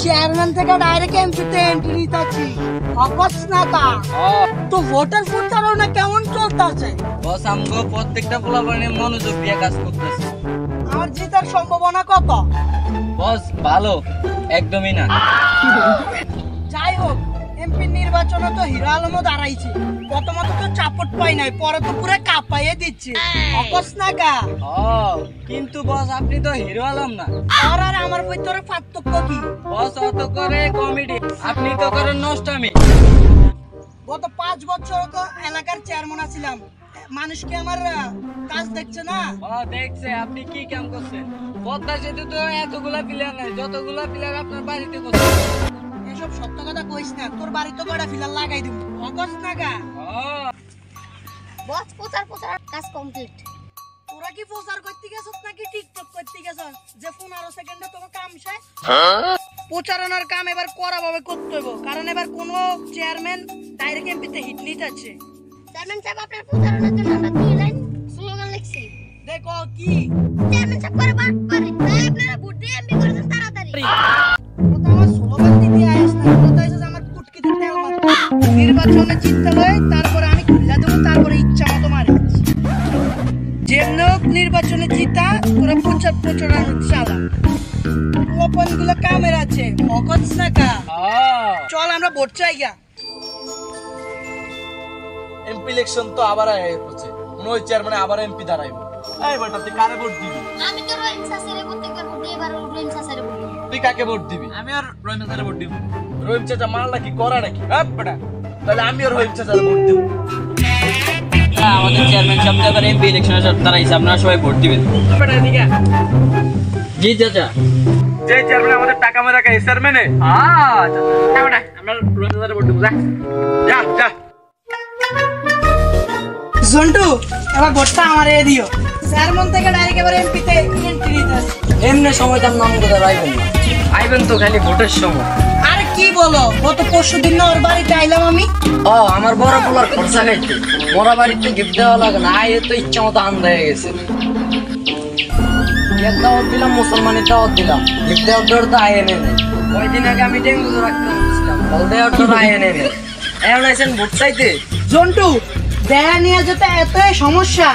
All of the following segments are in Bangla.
চেয়ারম্যান থেকে ডাইরেক্ট এমপিতে এন্ট্রি নিতেছি অকস না তা তো ভোটার প্রচারণা কেমন চলতেছে? বস আমগো প্রত্যেকটা পোলাপানে মনোযোগ দিয়ে কাজ করতেছে। আমার জেতার সম্ভাবনা কত? বস ভালো, একদমই না। যাই হোক, এমপি নির্বাচনে তো হিরো আলমও দাঁড়াইছে। প্রথমত তো চাপট পাই নাই, পরে তো পুরো কাঁপাইয়ে দিচ্ছে অকস না কা। কিন্তু বস আপনি তো হিরো আলম না। আর আর আমার ভিতরে পার্থক্য কি? বস অত করে কমেডি, আপনি তো করেন নষ্টামি। গত 5 বছর তো এলাকার চেয়ারম্যান ছিলাম, মানুষ কি আমার কাজ দেখছে না? দেখছে আপনি কি কাম করছেন। পদ্মা সেতু তো এতগুলা প্লেয়ার নাই, যতগুলা প্লেয়ার আপনার বাড়িতে করছে। এসব সত্য কথা কইস না, তোর বাড়ি তো কয়টা ফিলার লাগাই দিব অগস না গা। বস প্রচার কাজ কমপ্লিট। তোরা কি প্রচার করতে গেছস নাকি টিকটক করতে গেছস যে 15 সেকেন্ডে তোর কাম শেষ? প্রচারণার কাম এবার কড়াভাবে করতে হবে, কারণ এবার কোন চেয়ারম্যান ডাইরেক্ট এমপিতে হিট নিতেছে। চেয়ারম্যান সাহেব আপনার প্রচারণার জন্য আমরা 2 লাইন স্লোগান লিখছি। দেখো কি চেয়ারম্যান সাহেব করে বাট করে, তাই আপনারা ভোট দিয়ে এমপি করেছেন তাড়াতাড়ি। তো আমার স্লোগান দিতে আইস না, তো আইসস আমার কুটকিতে তেল মার। নির্বাচনে জিততে হয়, তারপরে আমি খুলে দেব, তারপরে ইচ্ছা মতো মারি। যেমন নির্বাচনে জিতা তোরা প্রচারণা চালা, ওপেনগুলো কামের আছে অকস না কা। চল আমরা ভোট চাই গা। এমপি ইলেকশন তো আবার হচ্ছে, মনে হয় চেয়ারম্যানে আবার এমপি দাঁড়াইব। এই বেটা তুই কারে ভোট দিবি? আমি তো রহিম চাচারে প্রত্যেকবার ভোট দিয়ে, এবার রহিম চাচারে ভোট দিব। তুই কাকে ভোট দিবি? আমি আর রহিম চাচারে ভোট দিব। রহিম চাচা মাল নাকি করা নাকি? হ্যাঁ বেটা, তাহলে আমিও রহিম চাচারে ভোট দেব। আমাদের চেয়ারম্যান সাহেব তো এবার এমপি ইলেকশনে দাঁড়াইছে, আপনারা সবাই ভোট দিবেন। বেটা এদিকে জি চাচা। যে চেয়ারম্যান আমাদের টাকা মেরে রাখে চেয়ারম্যানে, বেটা আমরা রহিম চাচারে ভোট দেব। যা যা জন্টু, এবার ভোটটা আমারে দিও। চেয়ারম্যান থেকে ডাইরেক্ট এবার এমপিতে এন্ট্রি নিতেছে। এমনি সময় তার নাম কথা আইবেন না, আইবেন তো খালি ভোটের সময়। আরে কি বলো, গত পরশুদিন না ওর বাড়িতে আইলাম আমি। আমার বড় পোলার খরচা খাইতে মোরা বাড়িতে গিফট দেওয়া লাগে না, আয় তো ইচ্ছা মতো আন্দা হয়ে গেছে। দাওয়াত দিলাম, মুসলমানের দাওয়াত দিলাম, গিফট দেওয়ার দর তো আয় এনে নেই। কয়দিন আগে আমি ডেঙ্গু রাখতেছিলাম, ফল দেওয়ার দর আয় এনে নেই। এখন আইসেন ভোট চাইতে। জন্টু, দেখা নিয়ে যেতে এতই সমস্যা,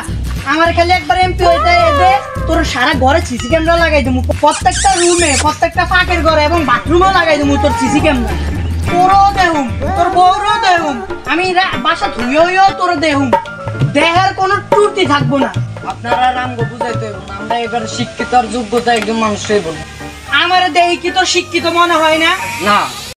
আমার খালি একবার এমপি হইতে এদে তোর সারা ঘরে সিসি ক্যামেরা লাগাই দেবো, প্রত্যেকটা রুমে, প্রত্যেকটা ফাঁকের ঘরে এবং বাথরুমেও লাগাই দেবো তোর সিসি ক্যামেরা। তোরও দেহুম, তোর বউরও দেহুম, আমি বাসা ধুয়েও তোর দেহুম, দেহার কোনো ত্রুটি থাকবো না। আপনারা রামগো বুঝাইতে হবে, আমরা এবার শিক্ষিত আর যোগ্যতা একজন মানুষই বলবো। আমার দেহি কি তোর শিক্ষিত মনে হয় না? না